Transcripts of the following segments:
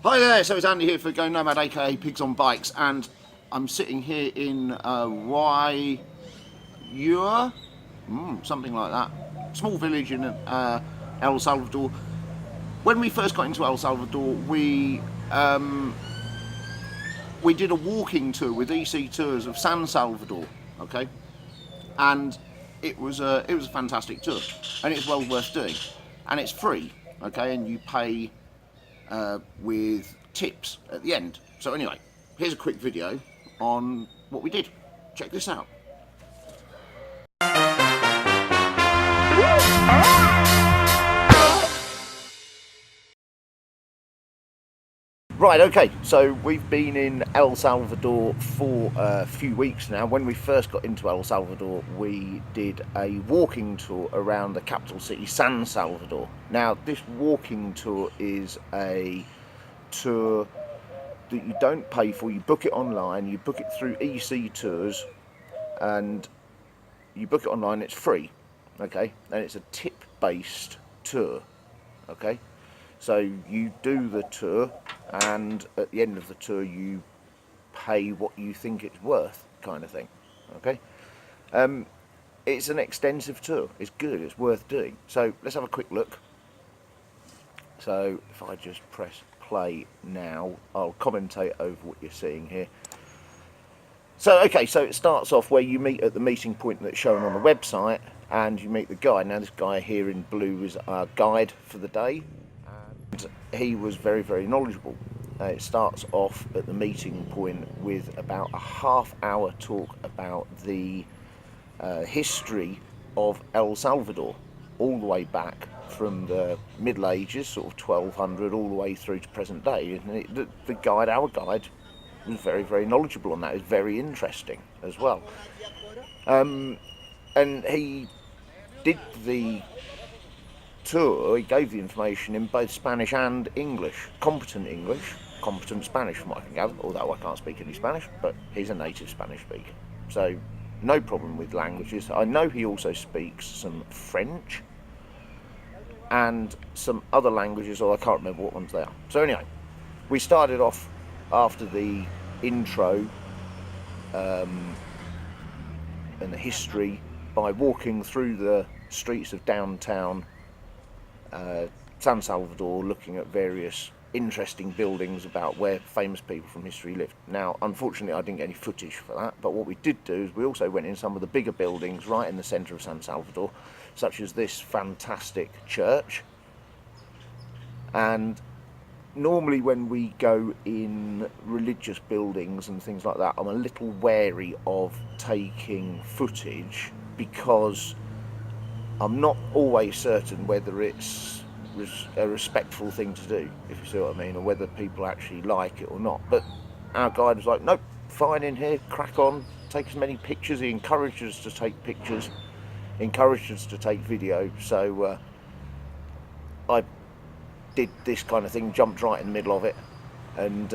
Hi there, so it's Andy here for Go Nomad, aka Pigs on Bikes, and I'm sitting here in something like that, small village in El Salvador. When we first got into El Salvador, we did a walking tour with EC Tours of San Salvador, okay, and it was a fantastic tour, and it's well worth doing, and it's free, okay, and you pay with tips at the end. So anyway, here's a quick video on what we did. Check this out. Right, okay, so we've been in El Salvador for a few weeks now. When we first got into El Salvador, we did a walking tour around the capital city, San Salvador. Now, this walking tour is a tour that you don't pay for. You book it online, you book it through EC Tours, and you book it online, it's free, okay? And it's a tip-based tour, okay? So you do the tour, and at the end of the tour you pay what you think it's worth, kind of thing, okay? It's an extensive tour, it's good, it's worth doing. So let's have a quick look. So if I just press play now, I'll commentate over what you're seeing here. So okay, so it starts off where you meet at the meeting point that's shown on the website, and you meet the guide. Now this guy here in blue is our guide for the day, and he was very, very knowledgeable. It starts off at the meeting point with about a half-hour talk about the history of El Salvador, all the way back from the Middle Ages, sort of 1200, all the way through to present day. And the guide, our guide, was very, very knowledgeable on that. It was very interesting as well. And he did the tour, he gave the information in both Spanish and English, competent Spanish from what I can gather, although I can't speak any Spanish, but he's a native Spanish speaker. So no problem with languages. I know he also speaks some French and some other languages, or I can't remember what ones they are. So anyway, we started off after the intro and the history by walking through the streets of downtown San Salvador, looking at various interesting buildings about where famous people from history lived. Now, unfortunately, I didn't get any footage for that, but what we did do is we also went in some of the bigger buildings right in the centre of San Salvador, such as this fantastic church. And normally when we go in religious buildings and things like that, I'm a little wary of taking footage because I'm not always certain whether it's a respectful thing to do, if you see what I mean, or whether people actually like it or not. But our guide was like, nope, fine in here, crack on, take as many pictures. He encouraged us to take pictures, encouraged us to take video. So I did this kind of thing, jumped right in the middle of it, and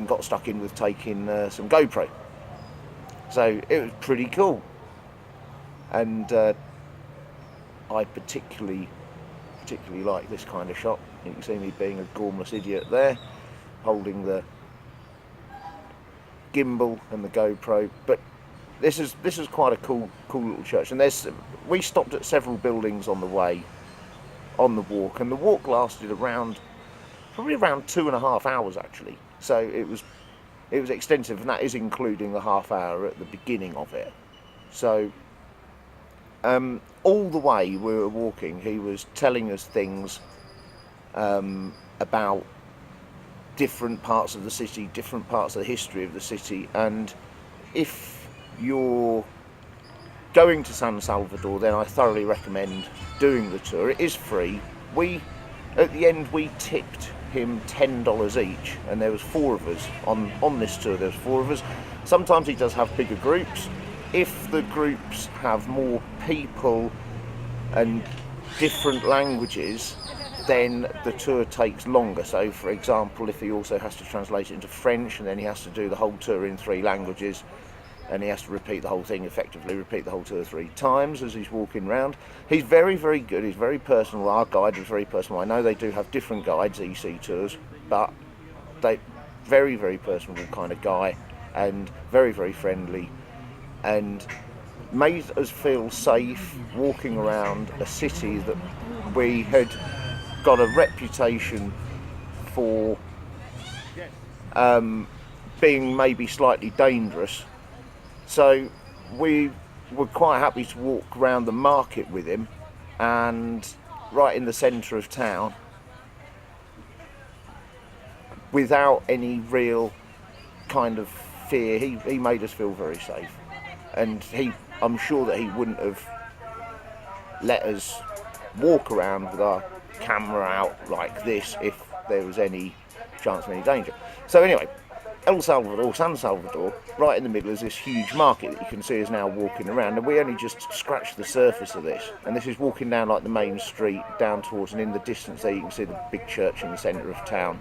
got stuck in with taking some GoPro. So it was pretty cool, and I particularly like this kind of shot. You can see me being a gormless idiot there, holding the gimbal and the GoPro. But this is quite a cool little church. And we stopped at several buildings on the way, on the walk, and the walk lasted probably around 2.5 hours actually. So it was extensive, and that is including the half hour at the beginning of it. So all the way we were walking, he was telling us things about different parts of the city, different parts of the history of the city. And if you're going to San Salvador, then I thoroughly recommend doing the tour. It is free. At the end, we tipped him $10 each, and there was 4 of us on this tour. There's 4 of us. Sometimes he does have bigger groups. If the groups have more people and different languages, then the tour takes longer. So for example, if he also has to translate it into French, and then he has to do the whole tour in 3 languages, and he has to repeat the whole thing, effectively repeat the whole 2 or 3 times as he's walking around. He's very, very good. He's very personal. Our guide is very personal. I know they do have different guides, EC tours, but they very, very personable kind of guy, and very, very friendly, and made us feel safe walking around a city that we had got a reputation for being maybe slightly dangerous. So we were quite happy to walk around the market with him, and right in the centre of town, without any real kind of fear. He made us feel very safe, and I'm sure that he wouldn't have let us walk around with our camera out like this if there was any chance of any danger. So anyway, El Salvador, San Salvador, right in the middle is this huge market that you can see us now walking around, and we only just scratched the surface of this. And this is walking down like the main street down towards, and in the distance there you can see the big church in the centre of town,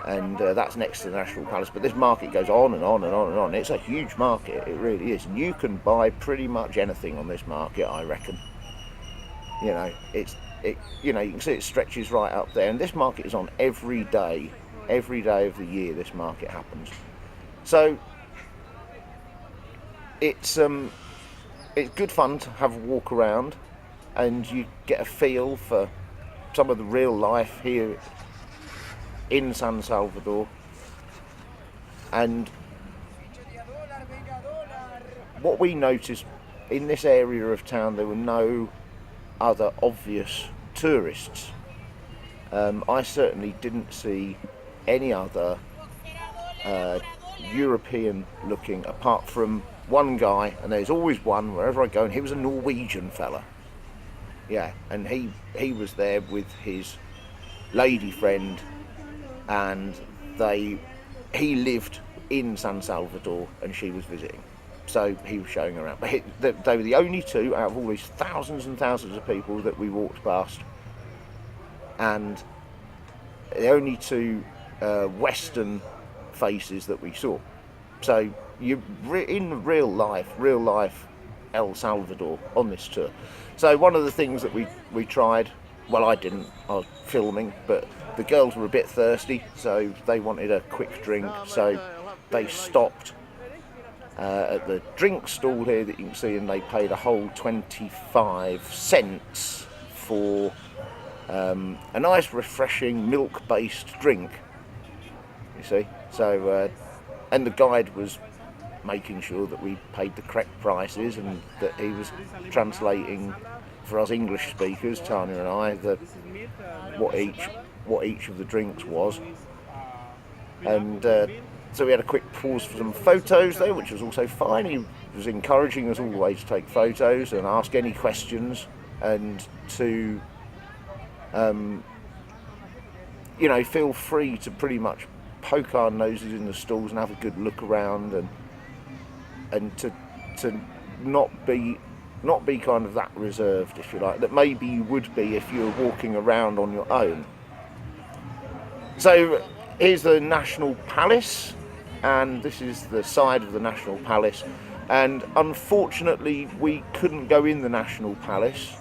and that's next to the National Palace. But this market goes on and on and on and on. It's a huge market, it really is, and you can buy pretty much anything on this market, I reckon. You know, you can see it stretches right up there, and this market is on every day of the year. This market happens, so it's good fun to have a walk around, and you get a feel for some of the real life here in San Salvador. And what we noticed in this area of town, there were no other obvious tourists. I certainly didn't see any other European looking, apart from one guy, and there's always one wherever I go, and he was a Norwegian fella. Yeah, and he was there with his lady friend, and he lived in San Salvador and she was visiting, so he was showing her around. But they were the only two out of all these thousands and thousands of people that we walked past, and the only two Western faces that we saw. So in real life El Salvador on this tour. So one of the things that we tried, well, I didn't, I was filming, but the girls were a bit thirsty, so they wanted a quick drink, so they stopped at the drink stall here that you can see, and they paid a whole 25 cents for a nice refreshing milk-based drink, you see. So and the guide was making sure that we paid the correct prices, and that he was translating for us English speakers, Tanya and I, what each of the drinks was. And so we had a quick pause for some photos there, which was also fine. He was encouraging us always to take photos and ask any questions, and to feel free to pretty much poke our noses in the stalls and have a good look around, and to not be kind of that reserved, if you like, that maybe you would be if you were walking around on your own. So here's the National Palace, and this is the side of the National Palace, and unfortunately we couldn't go in the National Palace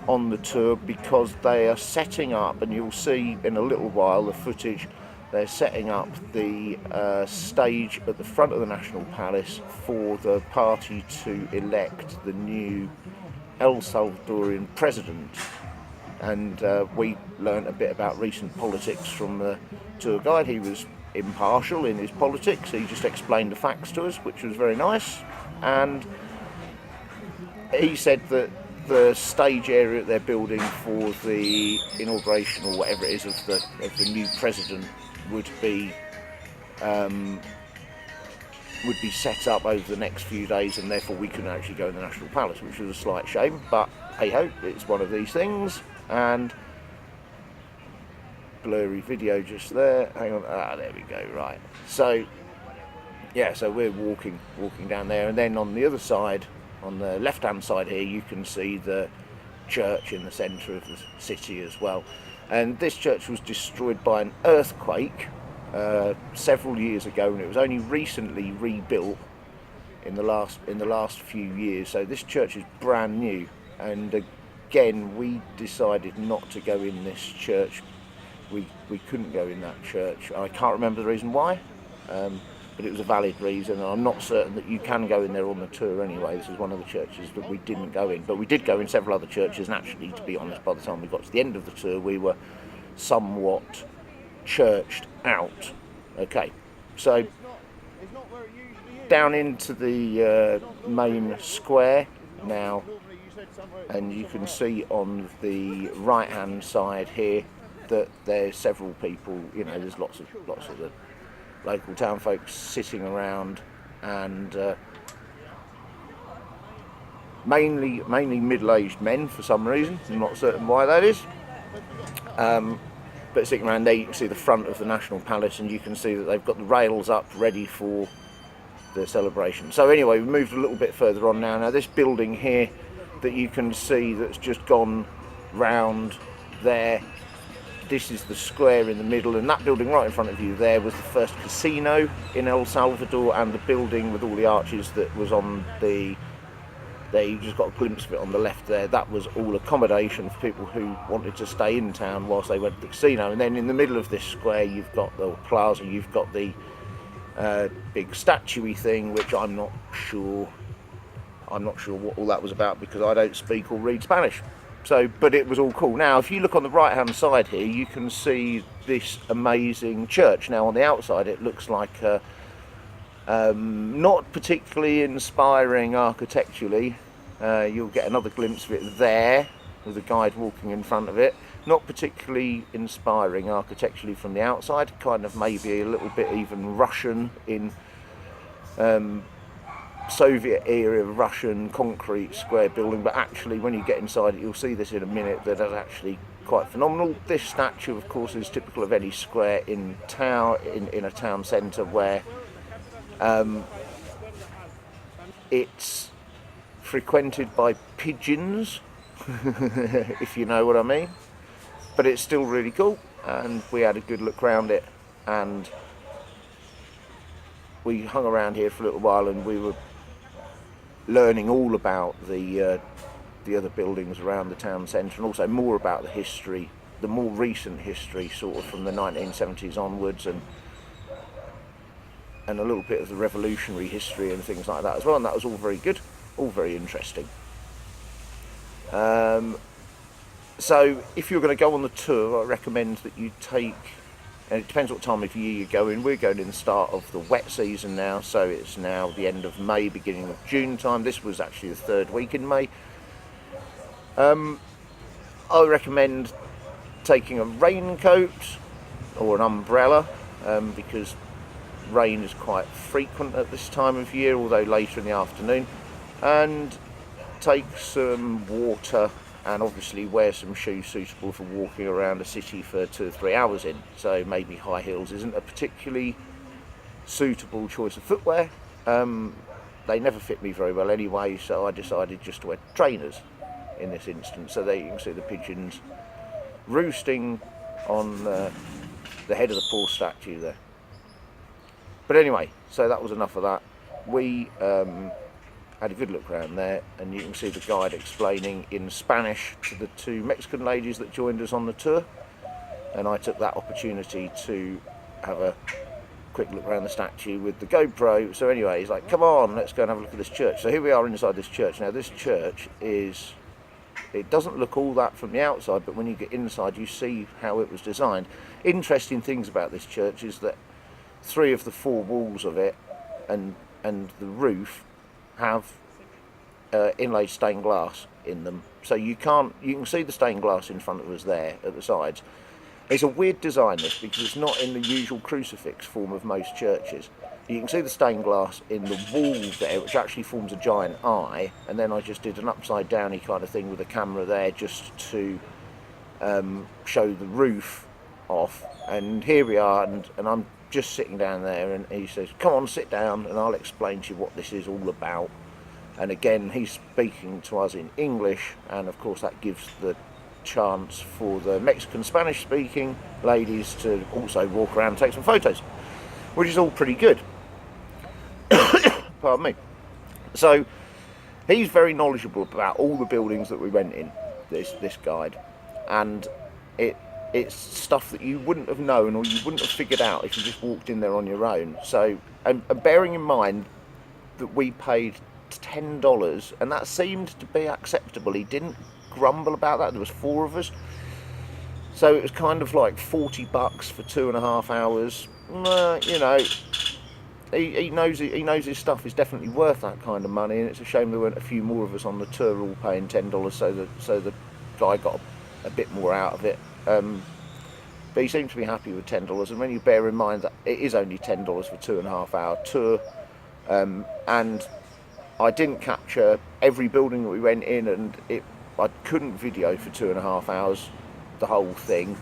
on the tour because they are setting up, and you'll see in a little while the footage, they're setting up the stage at the front of the National Palace for the party to elect the new El Salvadorian president. And we learnt a bit about recent politics from the tour guide. He was impartial in his politics. He just explained the facts to us, which was very nice. And he said that the stage area that they're building for the inauguration, or whatever it is, of the new president would be set up over the next few days, and therefore we couldn't actually go in the National Palace, which was a slight shame, but hey ho, it's one of these things. And blurry video just there, hang on, there we go, right. So yeah, so we're walking down there, and then on the other side, on the left hand side here, you can see the church in the centre of the city as well. And this church was destroyed by an earthquake several years ago, and it was only recently rebuilt. in the last few years. So this church is brand new, and again we decided not to go in this church. We couldn't go in that church. I can't remember the reason why, but it was a valid reason, and I'm not certain that you can go in there on the tour anyway. This is one of the churches that we didn't go in, but we did go in several other churches, and actually, to be honest, by the time we got to the end of the tour, we were somewhat churched out. Okay, so down into the main square now, and you can see on the right hand side here that there's several people, there's lots of the local town folks sitting around, and mainly middle-aged men for some reason. I'm not certain why that is, but sitting around there. You can see the front of the National Palace, and you can see that they've got the rails up ready for the celebration. So anyway, we moved a little bit further on now. Now this building here that you can see that's just gone round there, this is the square in the middle, and that building right in front of you there was the first casino in El Salvador, and the building with all the arches that was on the, there you just got a glimpse of it on the left there, that was all accommodation for people who wanted to stay in town whilst they went to the casino. And then in the middle of this square you've got the plaza, you've got the big statue-y thing, which I'm not sure what all that was about, because I don't speak or read Spanish. So, but it was all cool. Now, if you look on the right-hand side here, you can see this amazing church. Now, on the outside, it looks like not particularly inspiring architecturally. You'll get another glimpse of it there, with a guide walking in front of it. Not particularly inspiring architecturally from the outside. Kind of maybe a little bit even Russian in Soviet era Russian concrete square building, but actually when you get inside it, you'll see this in a minute, that is actually quite phenomenal. This statue, of course, is typical of any square in town, in a town centre, where it's frequented by pigeons, if you know what I mean. But it's still really cool, and we had a good look around it, and we hung around here for a little while, and we were learning all about the other buildings around the town centre, and also more about the history, the more recent history, sort of from the 1970s onwards, and a little bit of the revolutionary history and things like that as well. And that was all very good, all very interesting. So if you're going to go on the tour, I recommend that you take, and it depends what time of year you're going. We're going in the start of the wet season now, so it's now the end of May, beginning of June time. This was actually the third week in May. I recommend taking a raincoat or an umbrella, because rain is quite frequent at this time of year, although later in the afternoon. And take some water, and obviously wear some shoes suitable for walking around a city for 2 or 3 hours in. So maybe high heels isn't a particularly suitable choice of footwear. They never fit me very well anyway, so I decided just to wear trainers in this instance. So there you can see the pigeons roosting on the head of the poor statue there. But anyway, so that was enough of that. We had a good look around there, and you can see the guide explaining in Spanish to the 2 Mexican ladies that joined us on the tour, and I took that opportunity to have a quick look around the statue with the GoPro. So anyway, he's like, come on, let's go and have a look at this church. So here we are inside this church. Now this church is, it doesn't look all that from the outside, but when you get inside you see how it was designed. Interesting things about this church is that 3 of the 4 walls of it and the roof have inlaid stained glass in them, so you can see the stained glass in front of us there at the sides. It's a weird design, this, because it's not in the usual crucifix form of most churches. You can see the stained glass in the wall there, which actually forms a giant eye, and then I just did an upside downy kind of thing with a camera there just to show the roof off. And here we are, and I'm just sitting down there, and he says, come on, sit down and I'll explain to you what this is all about. And again, he's speaking to us in English, and of course that gives the chance for the Mexican Spanish speaking ladies to also walk around and take some photos, which is all pretty good. Pardon me. So he's very knowledgeable about all the buildings that we went in, this guide, and it's stuff that you wouldn't have known or you wouldn't have figured out if you just walked in there on your own. So, and bearing in mind that we paid $10, and that seemed to be acceptable. He didn't grumble about that. There was 4 of us, so it was kind of like $40 for 2.5 hours. You know, he knows his stuff is definitely worth that kind of money, and it's a shame there weren't a few more of us on the tour all paying $10, so the guy got a bit more out of it. But he seemed to be happy with $10, and when you bear in mind that it is only $10 for 2.5 hour tour, and I didn't capture every building that we went in, and I couldn't video for 2.5 hours the whole thing,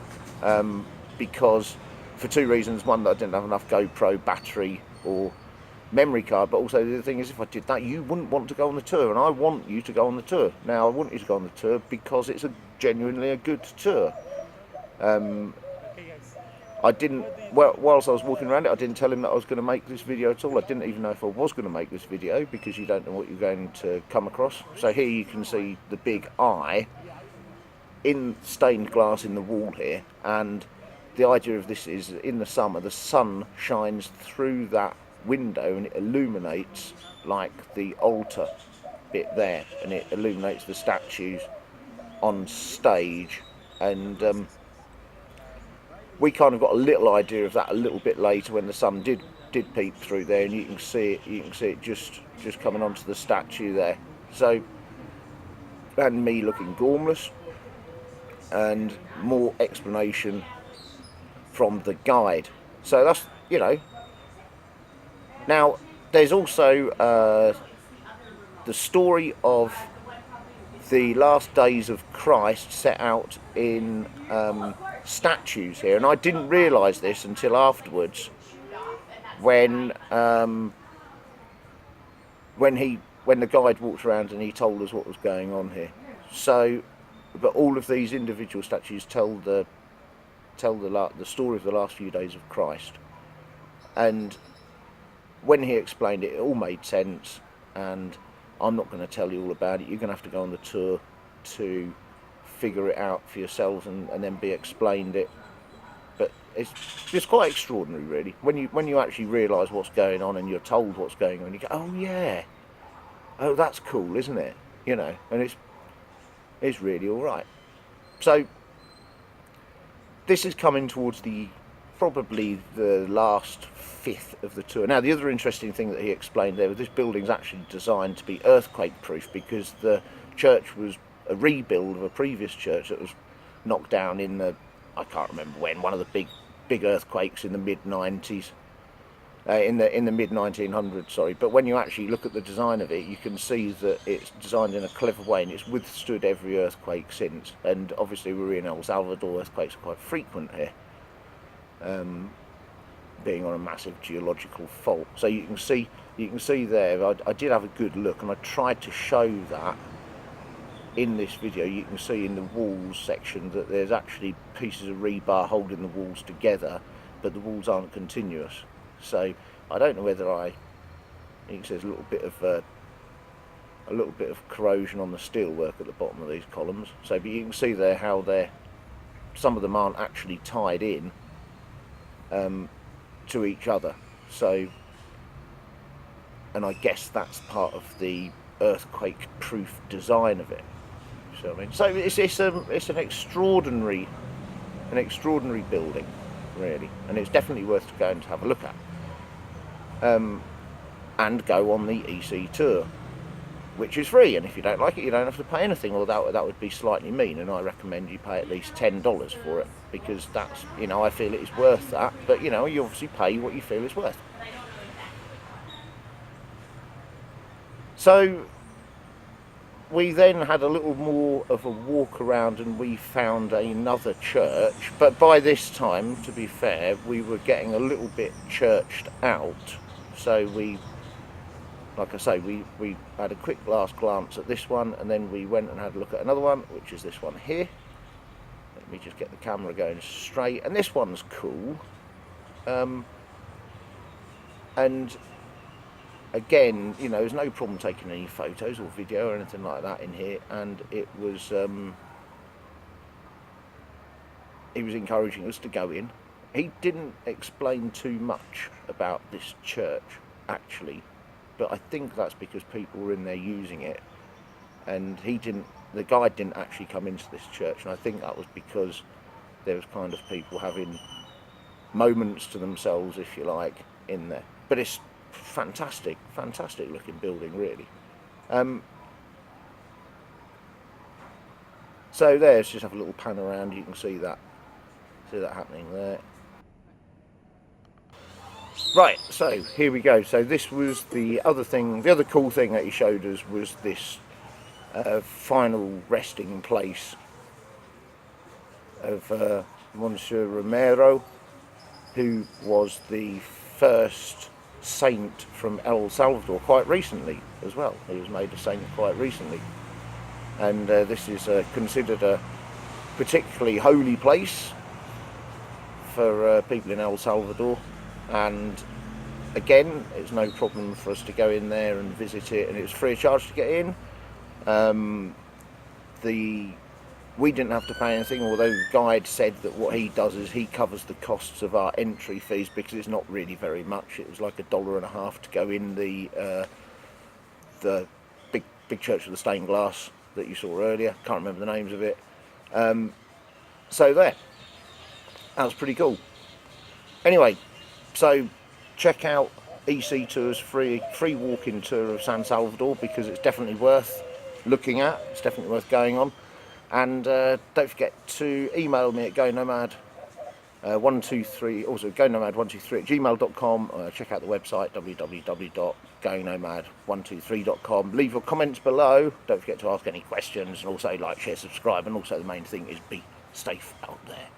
because for 2 reasons. One, that I didn't have enough GoPro battery or memory card, but also the other thing is, if I did that, you wouldn't want to go on the tour, and I want you to go on the tour. Now, I want you to go on the tour because it's genuinely a good tour. I didn't, whilst I was walking around it, I didn't tell him that I was going to make this video at all. I didn't even know if I was going to make this video, because you don't know what you're going to come across. So here you can see the big eye in stained glass in the wall here, and the idea of this is, in the summer, the sun shines through that window and it illuminates like the altar bit there, and it illuminates the statues on stage. And we kind of got a little idea of that a little bit later when the sun did peep through there, and you can see it just coming onto the statue there. So, and me looking gormless, and more explanation from the guide. So that's, you know. Now, there's also the story of the last days of Christ set out in statues here, and I didn't realise this until afterwards, when the guide walked around and he told us what was going on here. So, but all of these individual statues tell the story of the last few days of Christ, and when he explained it, it all made sense. And I'm not going to tell you all about it. You're going to have to go on the tour to figure it out for yourselves, and then be explained it. But it's quite extraordinary, really, when you actually realise what's going on and you're told what's going on. You go, oh yeah, oh, that's cool, isn't it? You know, and it's really all right. So this is coming towards probably the last fifth of the tour. Now, the other interesting thing that he explained there was, this building's actually designed to be earthquake proof, because the church was a rebuild of a previous church that was knocked down in I can't remember when, one of the big earthquakes in the mid-90s, in the mid-1900s, sorry. But when you actually look at the design of it, you can see that it's designed in a clever way, and it's withstood every earthquake since. And obviously we're in El Salvador, earthquakes are quite frequent here, being on a massive geological fault. So you can see there, I did have a good look, and I tried to show that in this video. You can see in the walls section that there's actually pieces of rebar holding the walls together, but the walls aren't continuous. So I don't know whether you can see there's a little bit of corrosion on the steelwork at the bottom of these columns. So, but you can see there how some of them aren't actually tied in to each other. So, and I guess that's part of the earthquake-proof design of it. So I mean, so it's an extraordinary building, really, and it's definitely worth going to have a look at. And go on the EC tour, which is free, and if you don't like it, you don't have to pay anything. Or that would be slightly mean, and I recommend you pay at least $10 for it, because that's, you know, I feel it is worth that. But you know, you obviously pay what you feel it's worth. So we then had a little more of a walk around, and we found another church. But by this time, to be fair, we were getting a little bit churched out. So we, like I say, we had a quick last glance at this one, and then we went and had a look at another one, which is this one here. Let me just get the camera going straight. And this one's cool. And again, you know, there's no problem taking any photos or video or anything like that in here, and it was he was encouraging us to go in. He didn't explain too much about this church, actually, but I think that's because people were in there using it, and the guide didn't actually come into this church, and I think that was because there was kind of people having moments to themselves, if you like, in there. But it's fantastic looking building, really. So there, let's just have a little pan around. You can see that happening there. Right, so here we go. So this was the other cool thing that he showed us was this final resting place of Monsieur Romero, who was the first saint from El Salvador quite recently as well. He was made a saint quite recently. And this is considered a particularly holy place for people in El Salvador, and again, it's no problem for us to go in there and visit it, and it was free of charge to get in. We didn't have to pay anything, although the guide said that what he does is he covers the costs of our entry fees, because it's not really very much. It was like $1.50 to go in the big church with the stained glass that you saw earlier. Can't remember the names of it. So there, that was pretty cool. Anyway, so check out EC Tours free walking tour of San Salvador, because it's definitely worth looking at. It's definitely worth going on. And don't forget to email me at gonomad123, also gonomad123@gmail.com. Check out the website www.gonomad123.com. Leave your comments below. Don't forget to ask any questions, and also like, share, subscribe, and also the main thing is be safe out there.